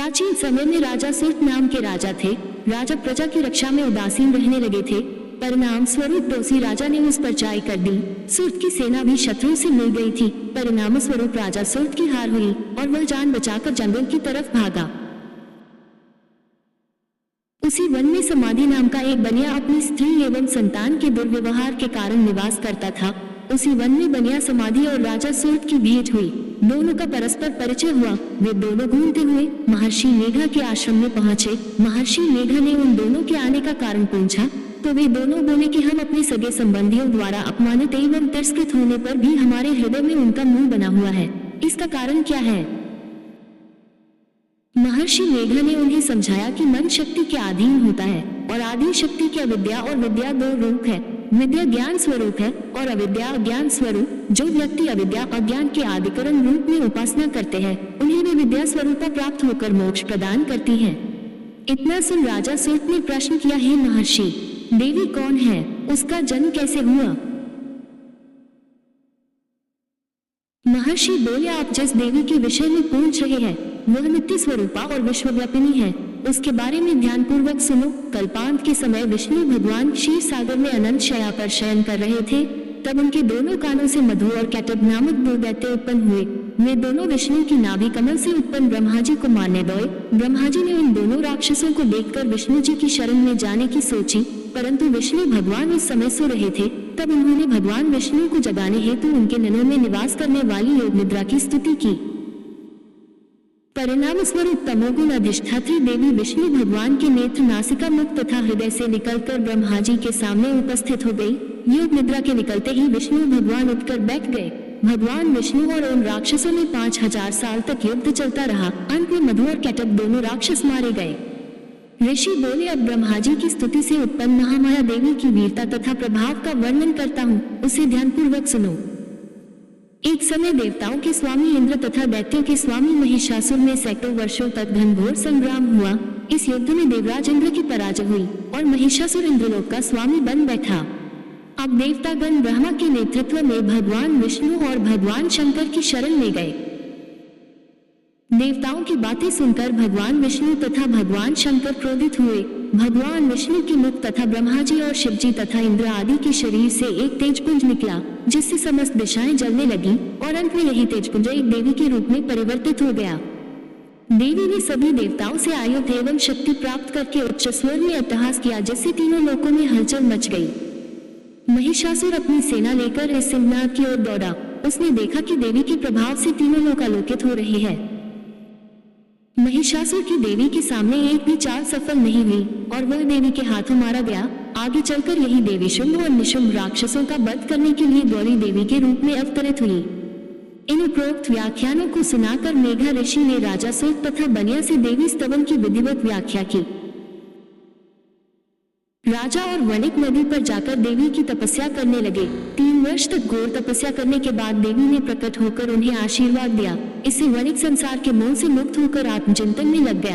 प्राचीन समय में राजा सूत नाम के राजा थे। राजा प्रजा की रक्षा में उदासीन रहने लगे थे। परिणाम स्वरूप दोषी राजा ने उस पर चढ़ाई कर दी। सूत की सेना भी शत्रुओं से मिल गई थी। परिणाम स्वरूप राजा सूत की हार हुई और वह जान बचाकर जंगल की तरफ भागा। उसी वन में समाधि नाम का एक बनिया अपनी स्त्री एवं संतान के दुर्व्यवहार के कारण निवास करता था। उसी वन में बनिया समाधि और राजा सूत की भेंट हुई। दोनों का परस्पर परिचय हुआ। वे दोनों घूमते हुए महर्षि मेघा के आश्रम में पहुंचे। महर्षि मेघा ने उन दोनों के आने का कारण पूछा तो वे दोनों बोले कि हम अपने सगे संबंधियों द्वारा अपमानित एवं तिरस्कृत होने पर भी हमारे हृदय में उनका मुंह बना हुआ है। इसका कारण क्या है? महर्षि मेघा ने उन्हें समझाया कि मन शक्ति के अधीन होता है और आदि शक्ति की अविद्या और विद्या दो रूप है। विद्या ज्ञान स्वरूप है और अविद्या अज्ञान स्वरूप। जो व्यक्ति अविद्या अज्ञान के आदिकरण रूप में उपासना करते हैं उन्हें वे विद्या स्वरूपा प्राप्त होकर मोक्ष प्रदान करती है। इतना सुन राजा सूत ने प्रश्न किया, हे महर्षि, देवी कौन है? उसका जन्म कैसे हुआ? महर्षि बोले, आप जिस देवी के विषय में पूछ रहे हैं वह नित्य स्वरूपा और विश्वव्यापिनी है। उसके बारे में ध्यान पूर्वक सुनो। कल्पांत के समय विष्णु भगवान क्षीर सागर में अनंत शया पर शयन कर रहे थे। तब उनके दोनों कानों से मधु और कैटब नामक दो दैत्य उत्पन्न हुए। वे दोनों विष्णु की नाभि कमल से उत्पन्न ब्रह्मा जी को मारने गए। ब्रह्मा जी ने उन दोनों राक्षसों को देखकर विष्णु जी की शरण में जाने की सोची, परंतु विष्णु भगवान उस समय सो रहे थे। तब उन्होंने भगवान विष्णु को जगाने हेतु उनके नैनों में निवास करने वाली योग निद्रा की स्तुति की। परिणाम स्वरूप तमोगुण अधिष्ठात्री देवी विष्णु भगवान के नेत्र नासिका मुख तथा हृदय से निकलकर ब्रह्मा जी के सामने उपस्थित हो गई। योग निद्रा के निकलते ही विष्णु भगवान उठकर बैठ गए। भगवान विष्णु और उन राक्षसों में 5000 साल तक युद्ध चलता रहा। अंत में मधु और कैटब दोनों राक्षस मारे गए। ऋषि बोले, अब ब्रह्मा जी की स्तुति से उत्पन्न महामाया देवी की वीरता तथा प्रभाव का वर्णन करता हूँ, उसे ध्यानपूर्वक सुनो। एक समय देवताओं के स्वामी इंद्र तथा दैत्यों के स्वामी महिषासुर में सैकड़ों वर्षों तक घनघोर संग्राम हुआ। इस युद्ध में देवराज इंद्र की पराजय हुई और महिषासुर इंद्रलोक का स्वामी बन बैठा। अब देवतागण ब्रह्मा के नेतृत्व में भगवान विष्णु और भगवान शंकर की शरण में गए। देवताओं की बातें सुनकर भगवान विष्णु तथा भगवान शंकर क्रोधित हुए। भगवान विष्णु के मुख तथा ब्रह्मा जी और शिव जी तथा इंद्र आदि के शरीर से एक तेजपुंज निकला, जिससे समस्त दिशाएं जलने लगी और अंत में यही तेजपुंज एक देवी के रूप में परिवर्तित हो गया। देवी ने सभी देवताओं से आयुध एवं शक्ति प्राप्त करके उच्च स्वर में अट्टहास किया, जिससे तीनों लोकों में हलचल मच गई। महिषासुर अपनी सेना लेकर इस सिंहनाद की ओर दौड़ा। उसने देखा कि देवी के प्रभाव से तीनों लोक आलोकित हो रहे हैं। महिषासुर की देवी के सामने एक भी चाल सफल नहीं हुई और वह देवी के हाथों मारा गया। आगे चलकर यही देवी शुंभ और निशुंभ राक्षसों का वध करने के लिए गौरी देवी के रूप में अवतरित हुई। इन उपरोक्त व्याख्यानों को सुनाकर मेघा ऋषि ने राजा सूत तथा बनिया से देवी स्तवन की विधिवत व्याख्या की। राजा और वणिक नदी पर जाकर देवी की तपस्या करने लगे। 3 वर्ष तक घोर तपस्या करने के बाद देवी ने प्रकट होकर उन्हें आशीर्वाद दिया। इससे वणिक संसार के मोह से मुक्त होकर आत्मचिंतन में लग गया।